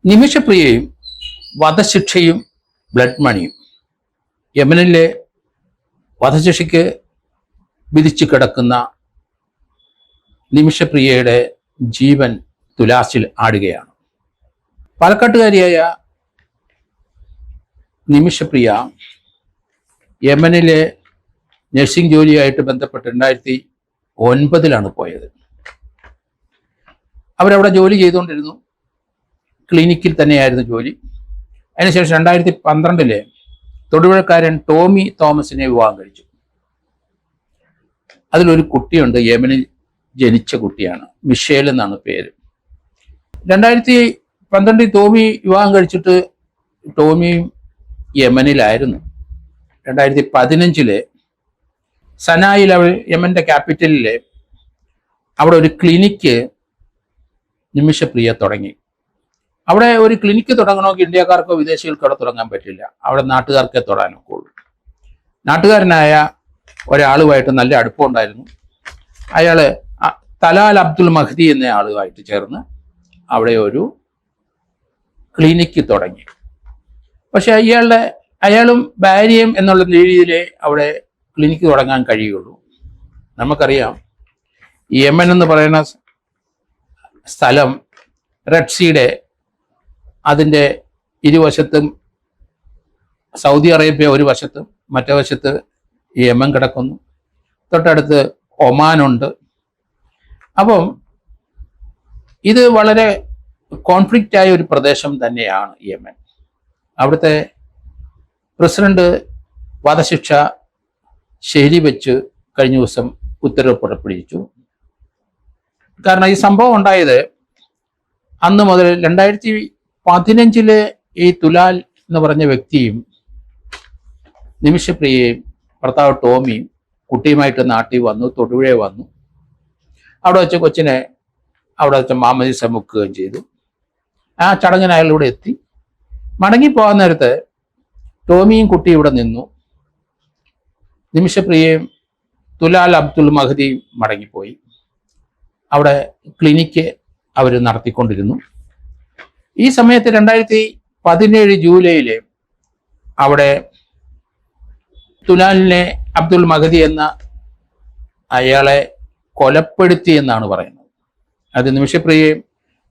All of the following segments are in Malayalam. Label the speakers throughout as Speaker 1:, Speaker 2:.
Speaker 1: നിമിഷപ്രിയയും വധശിക്ഷയും ബ്ലഡ് മണിയും. യമനിലെ വധശിക്ഷയ്ക്ക് വിധിച്ചു കിടക്കുന്ന നിമിഷപ്രിയയുടെ ജീവൻ തുലാസിൽ ആടുകയാണ്. പാലക്കാട്ടുകാരിയായ നിമിഷപ്രിയ യമനിലെ നഴ്സിംഗ് ജോലിയായിട്ട് ബന്ധപ്പെട്ട് 2009 പോയത്. അവരവിടെ ജോലി ചെയ്തുകൊണ്ടിരുന്നു. ക്ലിനിക്കിൽ തന്നെയായിരുന്നു ജോലി. അതിനുശേഷം 2012 തൊടുപുഴക്കാരൻ ടോമി തോമസിനെ വിവാഹം കഴിച്ചു. അതിലൊരു കുട്ടിയുണ്ട്, യമനിൽ ജനിച്ച കുട്ടിയാണ്, മിഷേൽ എന്നാണ് പേര്. 2012 ടോമി വിവാഹം കഴിച്ചിട്ട് ടോമിയും യമനിലായിരുന്നു. 2015 സനായിൽ, അവൾ യമന്റെ ക്യാപിറ്റലിലെ അവിടെ ഒരു ക്ലിനിക്ക് നിമിഷപ്രിയ തുടങ്ങി. അവിടെ ഒരു ക്ലിനിക്ക് തുടങ്ങണമെങ്കിൽ ഇന്ത്യക്കാർക്കോ വിദേശികൾക്കോ അവിടെ തുടങ്ങാൻ പറ്റില്ല. അവിടെ നാട്ടുകാർക്കേ തൊടാനൊക്കെ ഉള്ളൂ. നാട്ടുകാരനായ ഒരാളുമായിട്ട് നല്ല അടുപ്പമുണ്ടായിരുന്നു. അയാള് തലാൽ അബ്ദുൽ മഹ്ദി എന്ന ആളുമായിട്ട് ചേർന്ന് അവിടെ ഒരു ക്ലിനിക്ക് തുടങ്ങി. പക്ഷെ അയാളും ഭാര്യയും എന്നുള്ള രീതിയിലേ അവിടെ ക്ലിനിക്ക് തുടങ്ങാൻ കഴിയുള്ളൂ. നമുക്കറിയാം, യമൻ എന്ന് പറയുന്ന സ്ഥലം റെഡ് സീയുടെ അതിൻ്റെ ഇരുവശത്തും സൗദി അറേബ്യ ഒരു വശത്തും മറ്റേ വശത്ത് യമൻ കിടക്കുന്നു. തൊട്ടടുത്ത് ഒമാനുണ്ട്. അപ്പം ഇത് വളരെ കോൺഫ്ലിക്റ്റ് ആയ ഒരു പ്രദേശം തന്നെയാണ് യമൻ. അവിടുത്തെ പ്രസിഡന്റ് വധശിക്ഷ ശരിവെച്ച് കഴിഞ്ഞ ദിവസം ഉത്തരവ് പുറപ്പെടുവിച്ചു. കാരണം ഈ സംഭവം ഉണ്ടായത് അന്ന് മുതൽ 2015 ഈ തുലാൽ എന്ന് പറഞ്ഞ വ്യക്തിയും നിമിഷപ്രിയയും ഭർത്താവ് ടോമിയും കുട്ടിയുമായിട്ട് നാട്ടിൽ വന്നു, തൊടുപുഴ വന്നു. അവിടെ വെച്ച് കൊച്ചിനെ അവിടെ വെച്ച് മാമോദീസ മുക്കുകയും ചെയ്തു. ആ ചടങ്ങിന് അയാളിവിടെ എത്തി. മടങ്ങിപ്പോകാൻ നേരത്ത് ടോമിയും കുട്ടിയും ഇവിടെ നിന്നു. നിമിഷപ്രിയയും തുലാൽ അബ്ദുൽ മഹദിയും മടങ്ങിപ്പോയി. അവിടെ ക്ലിനിക്ക് അവർ നടത്തിക്കൊണ്ടിരുന്നു. ഈ സമയത്ത് 2017 ജൂലൈയിൽ അവിടെ തുലാലിനെ അബ്ദുൽ മഹദി എന്ന അയാളെ കൊലപ്പെടുത്തി എന്നാണ് പറയുന്നത്. അത് നിമിഷപ്രിയയും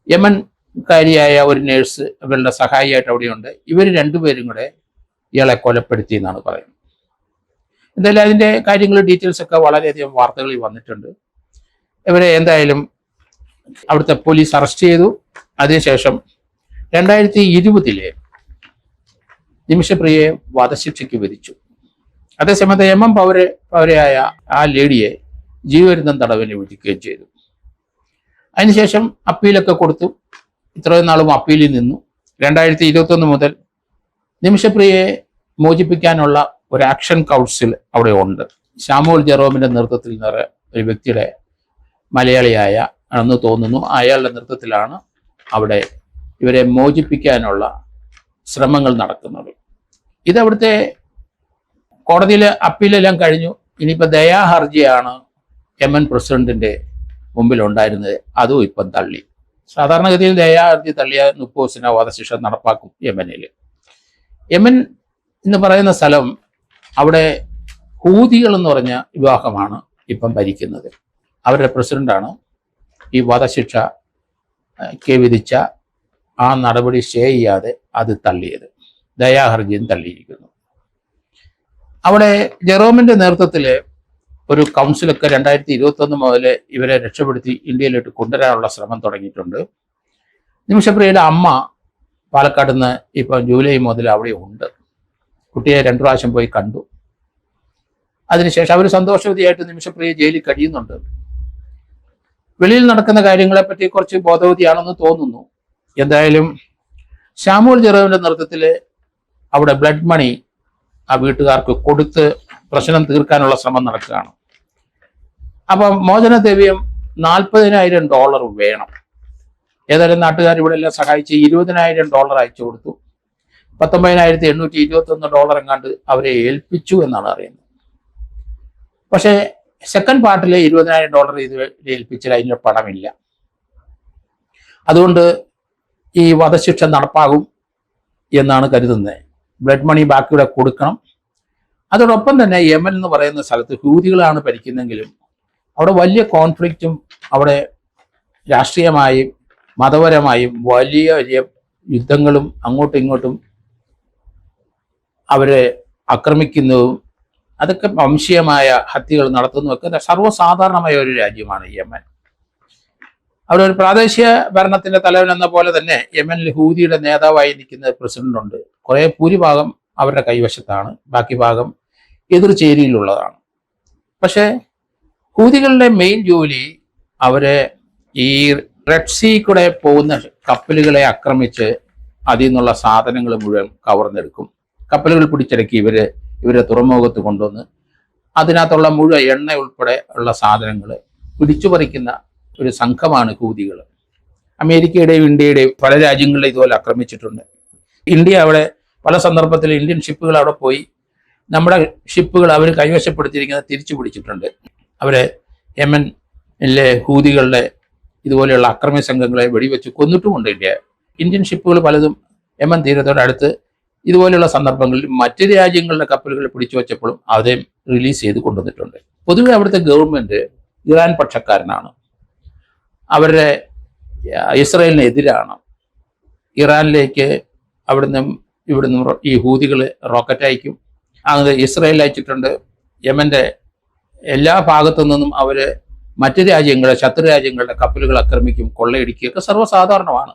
Speaker 1: യമൻകാരിയായ ഒരു നേഴ്സ് ഇവരുടെ സഹായിയായിട്ട് അവിടെയുണ്ട്. ഇവർ രണ്ടുപേരും കൂടെ ഇയാളെ കൊലപ്പെടുത്തി എന്നാണ് പറയുന്നത്. എന്തായാലും അതിൻ്റെ കാര്യങ്ങൾ, ഡീറ്റെയിൽസ് ഒക്കെ വളരെയധികം വാർത്തകളിൽ വന്നിട്ടുണ്ട്. ഇവരെ എന്തായാലും അവിടുത്തെ പോലീസ് അറസ്റ്റ് ചെയ്തു. അതിനുശേഷം 2020 നിമിഷപ്രിയയെ വധശിക്ഷയ്ക്ക് വിധിച്ചു. അതേസമയത്ത് യമൻ പൗരയായ ആ ലേഡിയെ ജീവപര്യന്തം തടവിന് വിധിക്കുകയും ചെയ്തു. അതിനുശേഷം അപ്പീലൊക്കെ കൊടുത്തു. ഇത്രയും നാളും അപ്പീലിൽ നിന്നു. 2021 മുതൽ നിമിഷപ്രിയയെ മോചിപ്പിക്കാനുള്ള ഒരു ആക്ഷൻ കൗൺസിൽ അവിടെ ഉണ്ട്. ശാമുൽ ജെറോമിന്റെ നേതൃത്വത്തിൽ ഒരു വ്യക്തിയുടെ, മലയാളിയായ ആണെന്ന് തോന്നുന്നു, അയാളുടെ നേതൃത്വത്തിലാണ് അവിടെ ഇവരെ മോചിപ്പിക്കാനുള്ള ശ്രമങ്ങൾ നടക്കുന്നത്. ഇതവിടുത്തെ കോടതിയിലെ അപ്പീലെല്ലാം കഴിഞ്ഞു. ഇനിയിപ്പോൾ ദയാഹർജിയാണ് യമൻ പ്രസിഡന്റിന്റെ മുമ്പിൽ ഉണ്ടായിരുന്നത്. അതും ഇപ്പം തള്ളി. സാധാരണഗതിയിൽ ദയാഹർജി തള്ളിയ 30 ദിവസത്തിന് വധശിക്ഷ നടപ്പാക്കും യമനിൽ. യമൻ എന്ന് പറയുന്ന സ്ഥലം, അവിടെ ഹൂതികൾ എന്ന് പറഞ്ഞ വിഭാഗമാണ് ഇപ്പം ഭരിക്കുന്നത്. അവരുടെ പ്രസിഡന്റാണ് ഈ വധശിക്ഷയ്ക്ക് വിധിച്ച ആ നടപടി സ്റ്റേ ചെയ്യാതെ അത് തള്ളിയത്. ദയാഹർജിയും തള്ളിയിരിക്കുന്നു. അവിടെ ജെറോമിന്റെ നേതൃത്വത്തിൽ ഒരു കൗൺസിലൊക്കെ 2021 മുതൽ ഇവരെ രക്ഷപ്പെടുത്തി ഇന്ത്യയിലോട്ട് കൊണ്ടുവരാനുള്ള ശ്രമം തുടങ്ങിയിട്ടുണ്ട്. നിമിഷപ്രിയയുടെ അമ്മ പാലക്കാട് നിന്ന് ഇപ്പം ജൂലൈ മുതൽ അവിടെ ഉണ്ട്. കുട്ടിയെ 2 പ്രാവശ്യം പോയി കണ്ടു. അതിനുശേഷം അവർ സന്തോഷവതിയായിട്ട് നിമിഷപ്രിയ ജയിലിൽ കഴിയുന്നുണ്ട്. വെളിയിൽ നടക്കുന്ന കാര്യങ്ങളെപ്പറ്റി കുറച്ച് ബോധവതിയാണെന്ന് തോന്നുന്നു. എന്തായാലും ശാമുൽ ജെറോമിന്റെ നേതൃത്വത്തിൽ അവിടെ ബ്ലഡ് മണി ആ വീട്ടുകാർക്ക് കൊടുത്ത് പ്രശ്നം തീർക്കാനുള്ള ശ്രമം നടക്കുകയാണ്. അപ്പം മോചനദ്രവ്യം $40,000 വേണം. ഏതായാലും നാട്ടുകാർ ഇവിടെ എല്ലാം സഹായിച്ച് $20,000 അയച്ചു കൊടുത്തു. $19,821 എങ്ങാണ്ട് അവരെ ഏൽപ്പിച്ചു എന്നാണ് അറിയുന്നത്. പക്ഷേ സെക്കൻഡ് പാർട്ടിൽ $20,000 ഇത് ഏൽപ്പിച്ചാൽ അതിൻ്റെ പണമില്ല. അതുകൊണ്ട് ഈ വധശിക്ഷ നടപ്പാകും എന്നാണ് കരുതുന്നത്. ബ്ലഡ് മണി ബാക്കിയുടെ കൊടുക്കണം. അതോടൊപ്പം തന്നെ യമൻ എന്ന് പറയുന്ന സ്ഥലത്ത് ഹൂതികളാണ് ഭരിക്കുന്നെങ്കിലും അവിടെ വലിയ കോൺഫ്ലിക്റ്റും അവിടെ രാഷ്ട്രീയമായും മതപരമായും വലിയ വലിയ യുദ്ധങ്ങളും അങ്ങോട്ടും ഇങ്ങോട്ടും അവരെ ആക്രമിക്കുന്നതും അതൊക്കെ വംശീയമായ ഹത്യകൾ നടത്തുന്നതൊക്കെ സർവ്വസാധാരണമായ ഒരു രാജ്യമാണ് യമൻ. അവിടെ ഒരു പ്രാദേശിക ഭരണത്തിന്റെ തലവൻ എന്ന പോലെ തന്നെ യമനിൽ ഹൂതിയുടെ നേതാവായി നിൽക്കുന്ന പ്രസിഡന്റുണ്ട്. കുറെ ഭൂരിഭാഗം അവരുടെ കൈവശത്താണ്, ബാക്കി ഭാഗം എതിർചേരിയിലുള്ളതാണ്. പക്ഷേ ഹൂതികളുടെ മെയിൻ ജോലി അവരെ ഈ റെഡ് സീ കൂടെ പോകുന്ന കപ്പലുകളെ ആക്രമിച്ച് അതിൽ നിന്നുള്ള സാധനങ്ങൾ മുഴുവൻ കവർന്നെടുക്കും. കപ്പലുകൾ പിടിച്ചടക്കി ഇവരെ തുറമുഖത്ത് കൊണ്ടുവന്ന് അതിനകത്തുള്ള മുഴുവൻ എണ്ണ ഉൾപ്പെടെ ഉള്ള സാധനങ്ങൾ പിടിച്ചുപറിക്കുന്ന ഒരു സംഘമാണ് ഹൂതികൾ. അമേരിക്കയുടെയും ഇന്ത്യയുടെയും പല രാജ്യങ്ങളിലും ഇതുപോലെ ആക്രമിച്ചിട്ടുണ്ട്. ഇന്ത്യ അവിടെ പല സന്ദർഭത്തിൽ ഇന്ത്യൻ ഷിപ്പുകൾ അവിടെ പോയി നമ്മുടെ ഷിപ്പുകൾ അവർ കൈവശപ്പെടുത്തിയിരിക്കുന്നത് തിരിച്ചു പിടിച്ചിട്ടുണ്ട്. അവരെ യമനിലെ ഹൂതികളുടെ ഇതുപോലെയുള്ള അക്രമി സംഘങ്ങളെ വെടിവെച്ച് കൊന്നിട്ടുമുണ്ട് ഇന്ത്യൻ ഷിപ്പുകൾ പലതും യമൻ തീരത്തോടടുത്ത് ഇതുപോലെയുള്ള സന്ദർഭങ്ങളിൽ മറ്റ് രാജ്യങ്ങളുടെ കപ്പലുകൾ പിടിച്ചു വെച്ചപ്പോഴും അവരെ റിലീസ് ചെയ്ത് കൊണ്ടുവന്നിട്ടുണ്ട്. പൊതുവെ അവിടുത്തെ ഗവൺമെന്റ് ഇറാൻ പക്ഷക്കാരനാണ്. അവരുടെ ഇസ്രയേലിനെതിരാണ്. ഇറാനിലേക്ക് ഇവിടുന്ന് ഈ ഹൂതികൾ റോക്കറ്റ് അയക്കും. അത് ഇസ്രയേൽ അയച്ചിട്ടുണ്ട്. യമന്റെ എല്ലാ ഭാഗത്തു നിന്നും അവർ മറ്റ് ശത്രു രാജ്യങ്ങളുടെ കപ്പലുകൾ ആക്രമിക്കും, കൊള്ളയടിക്കുകയൊക്കെ സർവ്വസാധാരണമാണ്.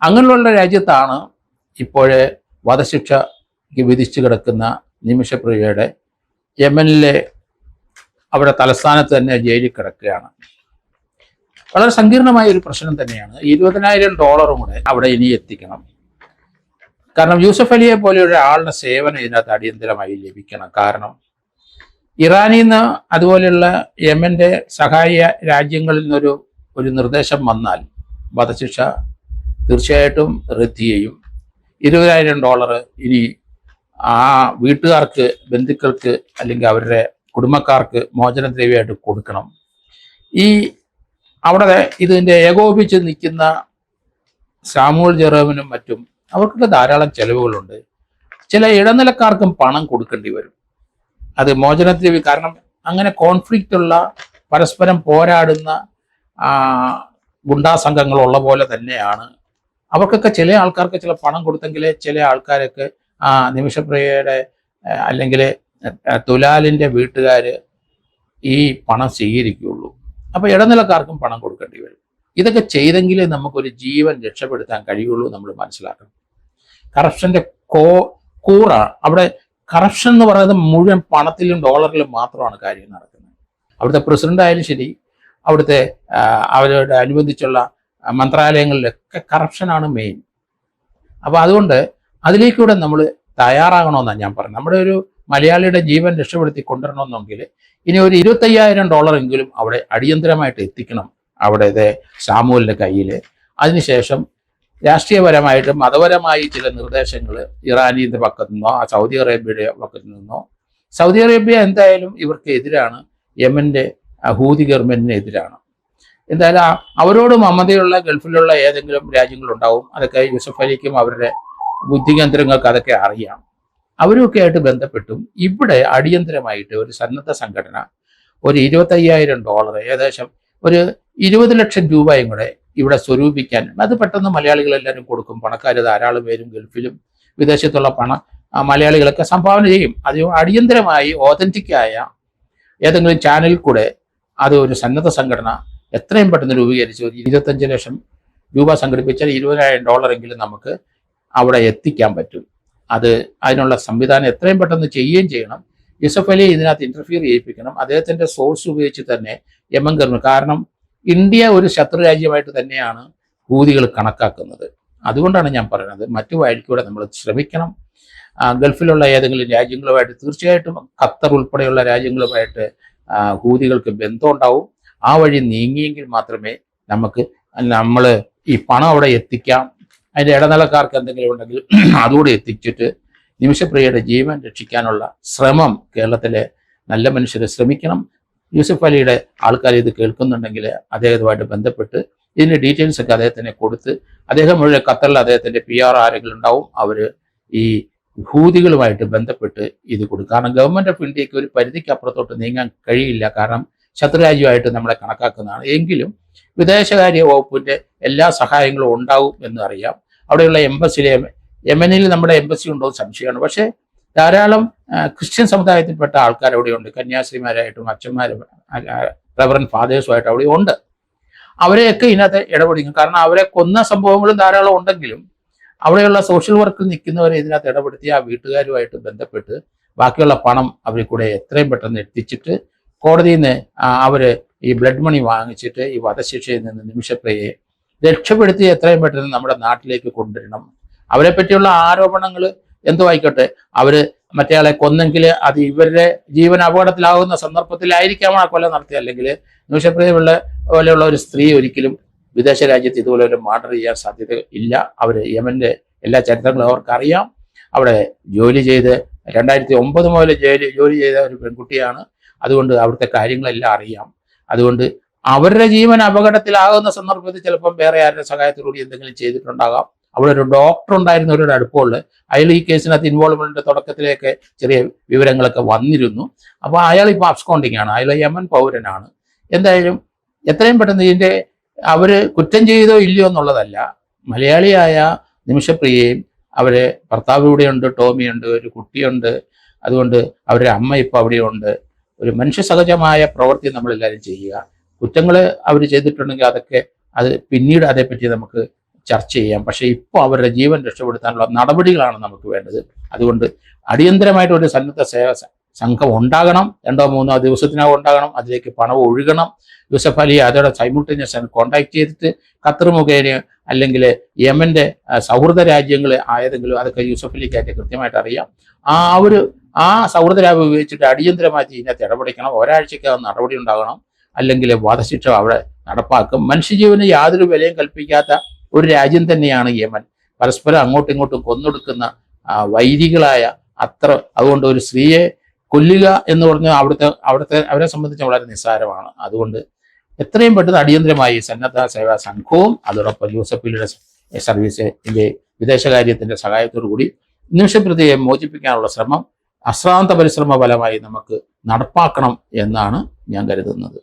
Speaker 1: അങ്ങനെയുള്ള രാജ്യത്താണ് ഇപ്പോഴേ വധശിക്ഷയ്ക്ക് വിധിച്ചു കിടക്കുന്ന നിമിഷപ്രിയയുടെ യമനിലെ അവിടെ തലസ്ഥാനത്ത് തന്നെ ജയിലിൽ കിടക്കുകയാണ്. വളരെ സങ്കീർണമായ ഒരു പ്രശ്നം തന്നെയാണ്. $20,000 കൂടെ അവിടെ ഇനി എത്തിക്കണം. കാരണം യൂസഫ് അലിയെ പോലെ ഒരാളുടെ സേവനം ഇതിനകത്ത് അടിയന്തരമായി ലഭിക്കണം. കാരണം ഇറാനിൽ നിന്ന് അതുപോലെയുള്ള യമന്റെ സഹായ രാജ്യങ്ങളിൽ നിന്നൊരു നിർദ്ദേശം വന്നാൽ വധശിക്ഷ തീർച്ചയായിട്ടും റദ്ദ് ചെയ്യും. $20,000 ഇനി ആ വീട്ടുകാർക്ക്, ബന്ധുക്കൾക്ക് അല്ലെങ്കിൽ അവരുടെ കുടുംബക്കാർക്ക് മോചനദ്രവ്യമായിട്ട് കൊടുക്കണം. അവിടെ ഇതിൻ്റെ ഏകോപിച്ച് നിൽക്കുന്ന സാമുവൽ ജെറോമിനും മറ്റും അവർക്കൊക്കെ ധാരാളം ചെലവുകളുണ്ട്. ചില ഇടനിലക്കാർക്കും പണം കൊടുക്കേണ്ടി വരും. അത് മോചനദ്രവ്യം, കാരണം അങ്ങനെ കോൺഫ്ലിക്റ്റ് ഉള്ള പരസ്പരം പോരാടുന്ന ഗുണ്ടാ സംഘങ്ങളുള്ള പോലെ തന്നെയാണ്. അവർക്കൊക്കെ ചില ആൾക്കാർക്ക് ചില പണം കൊടുത്തെങ്കിലേ ചില ആൾക്കാരൊക്കെ നിമിഷപ്രിയയുടെ അല്ലെങ്കിൽ തുലാലിൻ്റെ വീട്ടുകാർ ഈ പണം സ്വീകരിക്കുകയുള്ളൂ. അപ്പോൾ ഇടനിലക്കാർക്കും പണം കൊടുക്കേണ്ടി വരും. ഇതൊക്കെ ചെയ്തെങ്കിലേ നമുക്കൊരു ജീവൻ രക്ഷപ്പെടുത്താൻ കഴിയുള്ളൂ. നമ്മൾ മനസ്സിലാക്കണം. കറപ്ഷൻ്റെ കൂറാണ് അവിടെ. കറപ്ഷൻ എന്ന് പറയുന്നത് മുഴുവൻ പണത്തിലും ഡോളറിലും മാത്രമാണ് കാര്യം നടക്കുന്നത്. അവിടുത്തെ പ്രസിഡന്റ് ആയാലും ശരി, അവിടുത്തെ അവരുടെ അനുബന്ധിച്ചുള്ള മന്ത്രാലയങ്ങളിലൊക്കെ കറപ്ഷനാണ് മെയിൻ. അപ്പോൾ അതുകൊണ്ട് അതിലേക്കൂടെ നമ്മൾ തയ്യാറാകണമെന്നാണ് ഞാൻ പറയുന്നത്. നമ്മുടെ ഒരു മലയാളിയുടെ ജീവൻ രക്ഷപ്പെടുത്തി കൊണ്ടുവരണമെന്നെങ്കിൽ ഇനി ഒരു $25,000 എങ്കിലും അവിടെ അടിയന്തരമായിട്ട് എത്തിക്കണം അവിടുത്തെ സാമുവലിൻ്റെ കയ്യിൽ. അതിനുശേഷം രാഷ്ട്രീയപരമായിട്ടും മതപരമായി ചില നിർദ്ദേശങ്ങൾ ഇറാനിയുടെ പക്കത്തു നിന്നോ സൗദി അറേബ്യയുടെ പക്കത്തു നിന്നോ. സൗദി അറേബ്യ എന്തായാലും ഇവർക്ക് എതിരാണ്, യമന്റെ ഹൂതി ഗവൺമെന്റിന് എതിരാണ്. എന്തായാലും അവരോട് മമതയുള്ള ഗൾഫിലുള്ള ഏതെങ്കിലും രാജ്യങ്ങളുണ്ടാവും. അതൊക്കെ യൂസഫ് അലിക്കും അവരുടെ ബുദ്ധികേന്ദ്രങ്ങൾക്ക് അതൊക്കെ അറിയാം. അവരൊക്കെ ആയിട്ട് ബന്ധപ്പെട്ടും ഇവിടെ അടിയന്തരമായിട്ട് ഒരു സന്നദ്ധ സംഘടന ഒരു $25,000 ഏകദേശം ഒരു 20 ലക്ഷം രൂപയും കൂടെ ഇവിടെ സ്വരൂപിക്കാൻ, അത് പെട്ടെന്ന് മലയാളികളെല്ലാവരും കൊടുക്കും. പണക്കാർ ധാരാളം പേരും ഗൾഫിലും വിദേശത്തുള്ള മലയാളികളൊക്കെ സംഭാവന ചെയ്യും. അത് അടിയന്തരമായി ഓതന്റിക്കായ ഏതെങ്കിലും ചാനലിൽ കൂടെ അത് ഒരു സന്നദ്ധ സംഘടന എത്രയും പെട്ടെന്ന് രൂപീകരിച്ച് ഒരു 25 ലക്ഷം രൂപ സംഘടിപ്പിച്ചാൽ $20,000 എങ്കിലും നമുക്ക് അവിടെ എത്തിക്കാൻ പറ്റും. അതിനുള്ള സംവിധാനം എത്രയും പെട്ടെന്ന് ചെയ്യുകയും ചെയ്യണം. യൂസഫ് അലി ഇതിനകത്ത് ഇന്റർഫിയർ ചെയ്യിപ്പിക്കണം. അദ്ദേഹത്തിന്റെ സോഴ്സ് ഉപയോഗിച്ച് തന്നെ യമൻ ഗവൺമെന്റ്, കാരണം ഇന്ത്യ ഒരു ശത്രു രാജ്യമായിട്ട് തന്നെയാണ് ഹൂതികൾ കണക്കാക്കുന്നത്. അതുകൊണ്ടാണ് ഞാൻ പറയുന്നത് മറ്റു വഴിക്കൂടെ നമ്മൾ ശ്രമിക്കണം. ഗൾഫിലുള്ള ഏതെങ്കിലും രാജ്യങ്ങളുമായിട്ട്, തീർച്ചയായിട്ടും ഖത്തർ ഉൾപ്പെടെയുള്ള രാജ്യങ്ങളുമായിട്ട് ഹൂതികൾക്ക് ബന്ധമുണ്ടാവും. ആ വഴി നീങ്ങിയെങ്കിൽ മാത്രമേ നമ്മൾ ഈ പണം അവിടെ എത്തിക്കാം. അതിൻ്റെ ഇടനിലക്കാർക്ക് എന്തെങ്കിലും ഉണ്ടെങ്കിൽ അതുകൂടെ എത്തിച്ചിട്ട് നിമിഷപ്രിയയുടെ ജീവൻ രക്ഷിക്കാനുള്ള ശ്രമം കേരളത്തിലെ നല്ല മനുഷ്യരെ ശ്രമിക്കണം. യൂസഫ് അലിയുടെ ആൾക്കാർ ഇത് കേൾക്കുന്നുണ്ടെങ്കിൽ അദ്ദേഹവുമായിട്ട് ബന്ധപ്പെട്ട് ഇതിന്റെ ഡീറ്റെയിൽസ് ഒക്കെ അദ്ദേഹത്തിന് കൊടുത്ത് അദ്ദേഹം മുഴുവൻ ഖത്തറിൽ അദ്ദേഹത്തിന്റെ PR ആരെങ്കിലും ഉണ്ടാവും, അവര് ഈ ഹൂതികളുമായിട്ട് ബന്ധപ്പെട്ട് ഇത് കൊടുക്കും. കാരണം ഗവൺമെന്റ് ഓഫ് ഇന്ത്യക്ക് ഒരു പരിധിക്ക് അപ്പുറത്തോട്ട് നീങ്ങാൻ കഴിയില്ല, കാരണം ശത്രുരാജ്യമായിട്ട് നമ്മളെ കണക്കാക്കുന്നതാണ്. എങ്കിലും വിദേശകാര്യ വകുപ്പിന്റെ എല്ലാ സഹായങ്ങളും ഉണ്ടാവും എന്ന് അറിയാം. അവിടെയുള്ള എംബസിയിലെ യമനിൽ നമ്മുടെ എംബസി ഉണ്ടോ എന്ന് സംശയമാണ്. പക്ഷേ ധാരാളം ക്രിസ്ത്യൻ സമുദായത്തിൽപ്പെട്ട ആൾക്കാർ അവിടെയുണ്ട്, കന്യാസ്ത്രീമാരായിട്ടും അച്ഛന്മാരും റവറൻ ഫാദേഴ്സുമായിട്ട് അവിടെ ഉണ്ട്. അവരെയൊക്കെ ഇതിനകത്ത് ഇടപെടും. കാരണം അവരെ കൊന്ന സംഭവങ്ങളും ധാരാളം ഉണ്ടെങ്കിലും അവിടെയുള്ള സോഷ്യൽ വർക്കിൽ നിൽക്കുന്നവരെ ഇതിനകത്ത് ഇടപെടുത്തി ആ വീട്ടുകാരുമായിട്ട് ബന്ധപ്പെട്ട് ബാക്കിയുള്ള പണം അവരിൽ കൂടെ എത്രയും പെട്ടെന്ന് എത്തിച്ചിട്ട് കോടതിയിൽ നിന്ന് അവര് ഈ ബ്ലഡ് മണി വാങ്ങിച്ചിട്ട് ഈ വധശിക്ഷയിൽ നിന്ന് നിമിഷപ്രിയയെ രക്ഷപ്പെടുത്തി എത്രയും പെട്ടെന്ന് നമ്മുടെ നാട്ടിലേക്ക് കൊണ്ടുവരണം. അവരെ പറ്റിയുള്ള ആരോപണങ്ങൾ എന്തോ ആയിക്കോട്ടെ, അവര് മറ്റേയാളെ കൊന്നെങ്കിൽ അത് ഇവരുടെ ജീവൻ അപകടത്തിലാവുന്ന സന്ദർഭത്തിലായിരിക്കാം ആ കൊല നടത്തിയത്. അല്ലെങ്കിൽ നിമിഷപ്രിയ പോലെയുള്ള ഒരു സ്ത്രീ ഒരിക്കലും വിദേശ രാജ്യത്ത് ഇതുപോലെ ഒരു മർഡർ ചെയ്യാൻ സാധ്യത ഇല്ല. അവര് യമന്റെ എല്ലാ ചരിത്രങ്ങളും അവർക്കറിയാം. അവിടെ ജോലി ചെയ്ത് 2009 മുതൽ ജോലി ചെയ്ത ഒരു പെൺകുട്ടിയാണ്. അതുകൊണ്ട് അവിടുത്തെ കാര്യങ്ങളെല്ലാം അറിയാം. അതുകൊണ്ട് അവരുടെ ജീവൻ അപകടത്തിലാകുന്ന സന്ദർഭത്തിൽ ചിലപ്പം വേറെ ആരുടെ സഹായത്തോടുകൂടി എന്തെങ്കിലും ചെയ്തിട്ടുണ്ടാകാം. അവിടെ ഒരു ഡോക്ടർ ഉണ്ടായിരുന്ന ഒരു അടുപ്പമുള്ള അയാൾ ഈ കേസിനകത്ത് ഇൻവോൾവ്മെന്റിന്റെ തുടക്കത്തിലേക്ക് ചെറിയ വിവരങ്ങളൊക്കെ വന്നിരുന്നു. അപ്പോൾ അയാൾ ഇപ്പോൾ അബ്സ്കോണ്ടിങ് ആണ്, അയാൾ യമൻ പൗരനാണ്. എന്തായാലും എത്രയും പെട്ടെന്ന് ഇതിന്റെ അവര് കുറ്റം ചെയ്തോ ഇല്ലയോ എന്നുള്ളതല്ല, മലയാളിയായ നിമിഷപ്രിയയും അവരെ ഭർത്താവ് ഇവിടെയുണ്ട്, ടോമിയുണ്ട്, ഒരു കുട്ടിയുണ്ട്. അതുകൊണ്ട് അവരുടെ അമ്മ ഇപ്പം അവിടെയുണ്ട്. ഒരു മനുഷ്യ സഹജമായ പ്രവൃത്തി നമ്മളെല്ലാവരും ചെയ്യുക. കുറ്റങ്ങൾ അവർ ചെയ്തിട്ടുണ്ടെങ്കിൽ അത് പിന്നീട് അതേപ്പറ്റി നമുക്ക് ചർച്ച ചെയ്യാം. പക്ഷേ ഇപ്പോൾ അവരുടെ ജീവൻ രക്ഷപ്പെടുത്താനുള്ള നടപടികളാണ് നമുക്ക് വേണ്ടത്. അതുകൊണ്ട് അടിയന്തരമായിട്ട് ഒരു സന്നദ്ധ സേവ സംഘം ഉണ്ടാകണം. 2-3 ദിവസത്തിനകം ഉണ്ടാകണം. അതിലേക്ക് പണം ഒഴുകണം. യൂസഫ് അലി അതോടെ സൈമുൾട്ടേനിയസ് കോൺടാക്ട് ചെയ്തിട്ട് ഖത്തർ മുഖേന അല്ലെങ്കിൽ യമന്റെ സൗഹൃദ രാജ്യങ്ങൾ ആയതെങ്കിലും അതൊക്കെ യൂസഫ് അലിക്കായിട്ട് കൃത്യമായിട്ട് അറിയാം. ആ സൗഹൃദ രാജ്യം ഉപയോഗിച്ചിട്ട് അടിയന്തരമായിട്ട് ഇതിനകത്ത് ഇടപെടിക്കണം. ഒരാഴ്ചക്കകം നടപടി ഉണ്ടാകണം. അല്ലെങ്കിൽ വധശിക്ഷ അവിടെ നടപ്പാക്കും. മനുഷ്യജീവന് യാതൊരു വിലയും കൽപ്പിക്കാത്ത ഒരു രാജ്യം തന്നെയാണ് യമൻ. പരസ്പരം അങ്ങോട്ടും ഇങ്ങോട്ടും കൊന്നൊടുക്കുന്ന വൈരികളായ അതുകൊണ്ട് ഒരു സ്ത്രീയെ കൊല്ലുക എന്ന് പറഞ്ഞാൽ അവിടുത്തെ അവരെ സംബന്ധിച്ച് വളരെ നിസ്സാരമാണ്. അതുകൊണ്ട് എത്രയും പെട്ടെന്ന് അടിയന്തരമായി സന്നദ്ധ സേവാ സംഘവും അതോടൊപ്പം യൂസഫ് അലിയുടെ സർവീസിന്റെ വിദേശകാര്യത്തിന്റെ സഹായത്തോടു കൂടി നിമിഷപ്രതിയെ മോചിപ്പിക്കാനുള്ള ശ്രമം അശ്രാന്ത പരിശ്രമ ഫലമായി നമുക്ക് നടപ്പാക്കണം എന്നാണ് ഞാൻ കരുതുന്നത്.